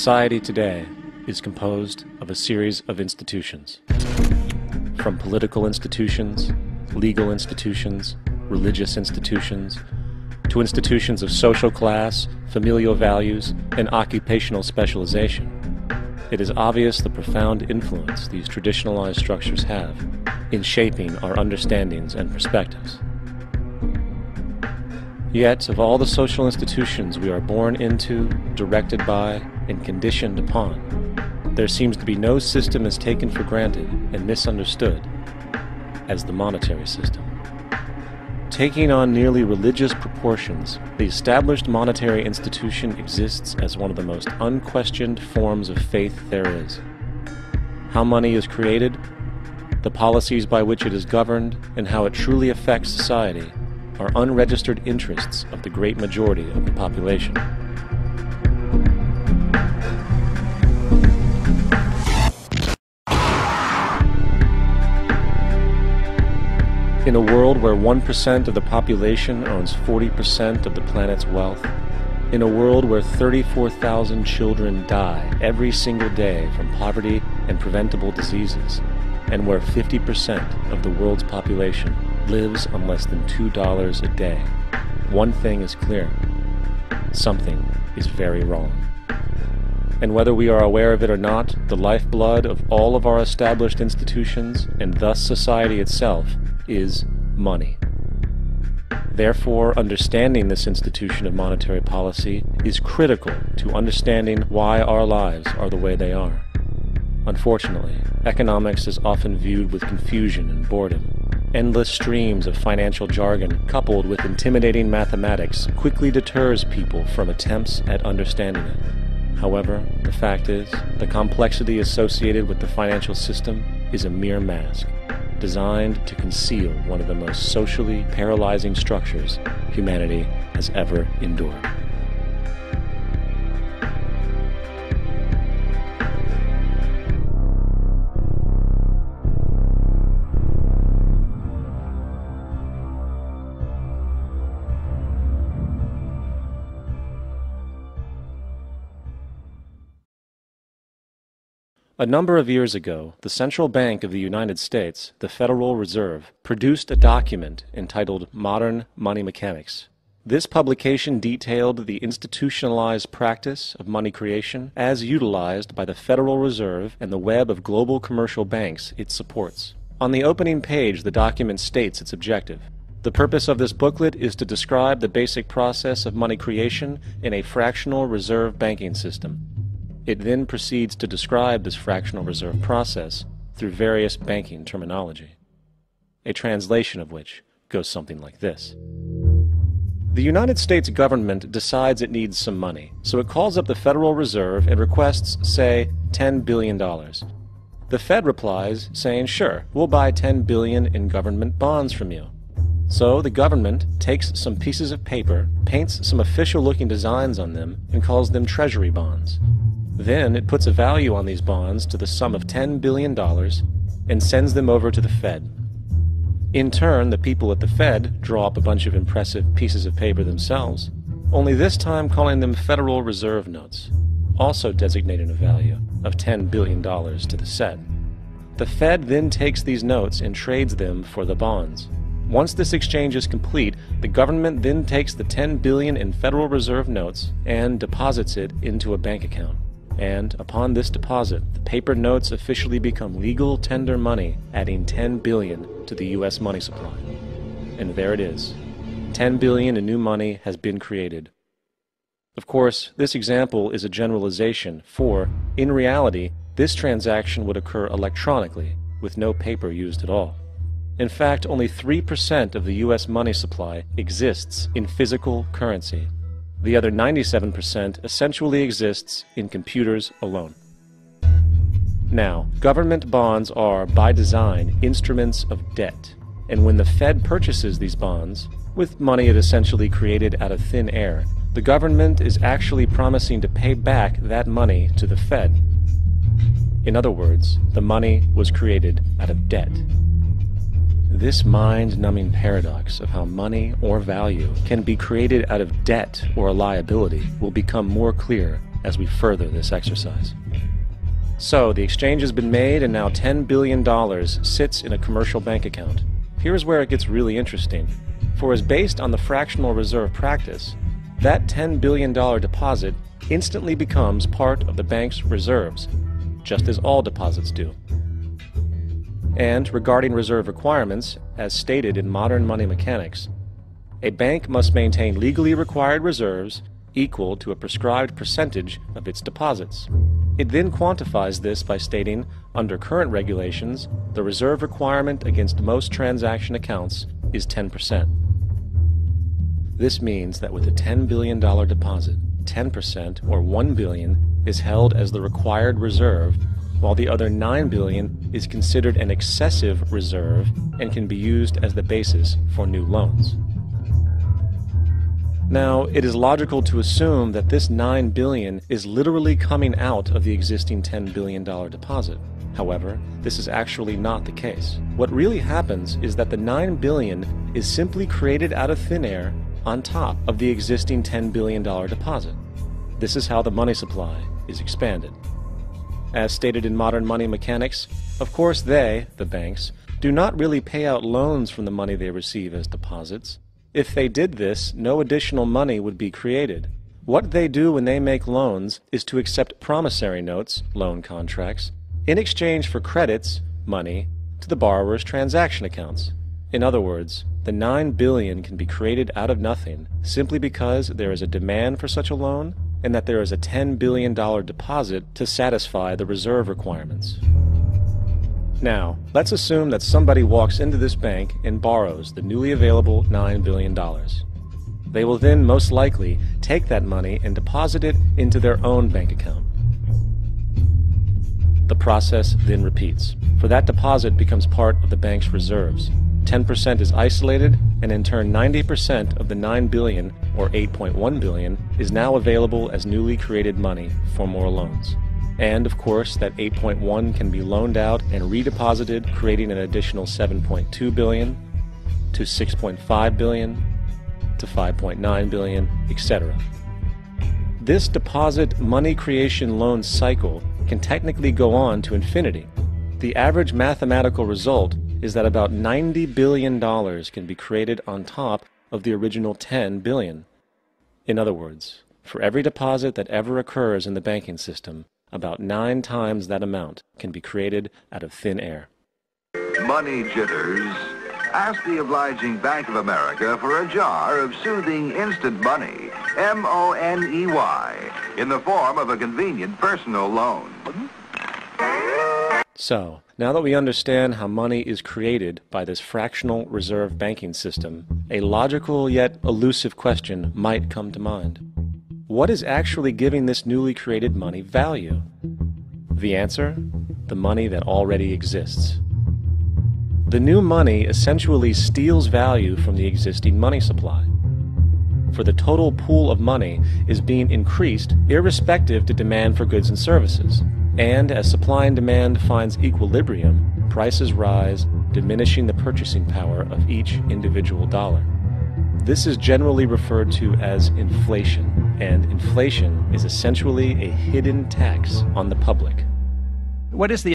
Society today is composed of a series of institutions. From political institutions, legal institutions, religious institutions, to institutions of social class, familial values, and occupational specialization. It is obvious the profound influence these traditionalized structures have in shaping our understandings and perspectives. Yet, of all the social institutions we are born into, directed by, and conditioned upon, there seems to be no system as taken for granted and misunderstood as the monetary system. Taking on nearly religious proportions, the established monetary institution exists as one of the most unquestioned forms of faith there is. How money is created, the policies by which it is governed, and how it truly affects society are unregistered interests of the great majority of the population. In a world where 1% of the population owns 40% of the planet's wealth, in a world where 34,000 children die every single day from poverty and preventable diseases, and where 50% of the world's population lives on less than $2 a day, one thing is clear: something is very wrong. And whether we are aware of it or not, the lifeblood of all of our established institutions, and thus society itself, is money. Therefore, understanding this institution of monetary policy is critical to understanding why our lives are the way they are. Unfortunately, economics is often viewed with confusion and boredom. Endless streams of financial jargon, coupled with intimidating mathematics, quickly deters people from attempts at understanding it. However, the fact is, the complexity associated with the financial system is a mere mask, designed to conceal one of the most socially paralyzing structures humanity has ever endured. A number of years ago, the Central Bank of the United States, the Federal Reserve, produced a document entitled Modern Money Mechanics. This publication detailed the institutionalized practice of money creation as utilized by the Federal Reserve and the web of global commercial banks it supports. On the opening page, the document states its objective. The purpose of this booklet is to describe the basic process of money creation in a fractional reserve banking system. It then proceeds to describe this fractional reserve process through various banking terminology, a translation of which goes something like this. The United States government decides it needs some money, so it calls up the Federal Reserve and requests, say, $10 billion. The Fed replies, saying, sure, we'll buy $10 billion in government bonds from you. So the government takes some pieces of paper, paints some official-looking designs on them, and calls them treasury bonds. Then it puts a value on these bonds to the sum of $10 billion and sends them over to the Fed. In turn, the people at the Fed draw up a bunch of impressive pieces of paper themselves, only this time calling them Federal Reserve notes, also designating a value of $10 billion to the set. The Fed then takes these notes and trades them for the bonds. Once this exchange is complete, the government then takes the $10 billion in Federal Reserve notes and deposits it into a bank account. And upon this deposit, the paper notes officially become legal tender money, adding $10 billion to the U.S. money supply. And there it is. $10 billion in new money has been created. Of course, this example is a generalization, for, in reality, this transaction would occur electronically, with no paper used at all. In fact, only 3% of the U.S. money supply exists in physical currency. The other 97% essentially exists in computers alone. Now, government bonds are, by design, instruments of debt. And when the Fed purchases these bonds, with money it essentially created out of thin air, the government is actually promising to pay back that money to the Fed. In other words, the money was created out of debt. This mind-numbing paradox of how money or value can be created out of debt or a liability will become more clear as we further this exercise. So, the exchange has been made and now $10 billion sits in a commercial bank account. Here's where it gets really interesting. For as based on the fractional reserve practice, that $10 billion deposit instantly becomes part of the bank's reserves, just as all deposits do. And regarding reserve requirements, as stated in modern money mechanics, a bank must maintain legally required reserves equal to a prescribed percentage of its deposits. It then quantifies this by stating, under current regulations, the reserve requirement against most transaction accounts is 10%. This means that with a $10 billion deposit, 10% or $1 billion is held as the required reserve, while the other $9 billion is considered an excessive reserve and can be used as the basis for new loans. Now, it is logical to assume that this $9 billion is literally coming out of the existing $10 billion deposit. However, this is actually not the case. What really happens is that the $9 billion is simply created out of thin air on top of the existing $10 billion deposit. This is how the money supply is expanded. As stated in modern money mechanics, of course they, the banks, do not really pay out loans from the money they receive as deposits. If they did this, no additional money would be created. What they do when they make loans is to accept promissory notes, loan contracts, in exchange for credits, money, to the borrower's transaction accounts. In other words, the $9 billion can be created out of nothing simply because there is a demand for such a loan and that there is a $10 billion deposit to satisfy the reserve requirements. Now, let's assume that somebody walks into this bank and borrows the newly available $9 billion. They will then most likely take that money and deposit it into their own bank account. The process then repeats, for that deposit becomes part of the bank's reserves. 10% is isolated, and in turn 90% of the $9 billion, or $8.1 billion, is now available as newly created money for more loans. And, of course, that 8.1 can be loaned out and redeposited, creating an additional 7.2 billion, to 6.5 billion, to 5.9 billion, etc. This deposit money creation loan cycle can technically go on to infinity. The average mathematical result is that about $90 billion can be created on top of the original $10 billion. In other words, for every deposit that ever occurs in the banking system, about 9 times that amount can be created out of thin air. Money jitters? Ask the obliging Bank of America for a jar of soothing instant money, M-O-N-E-Y, in the form of a convenient personal loan. So, now that we understand how money is created by this fractional reserve banking system, a logical yet elusive question might come to mind. What is actually giving this newly created money value? The answer? The money that already exists. The new money essentially steals value from the existing money supply. For the total pool of money is being increased irrespective to demand for goods and services. And as supply and demand finds equilibrium, prices rise, diminishing the purchasing power of each individual dollar. This is generally referred to as inflation, and inflation is essentially a hidden tax on the public. What is the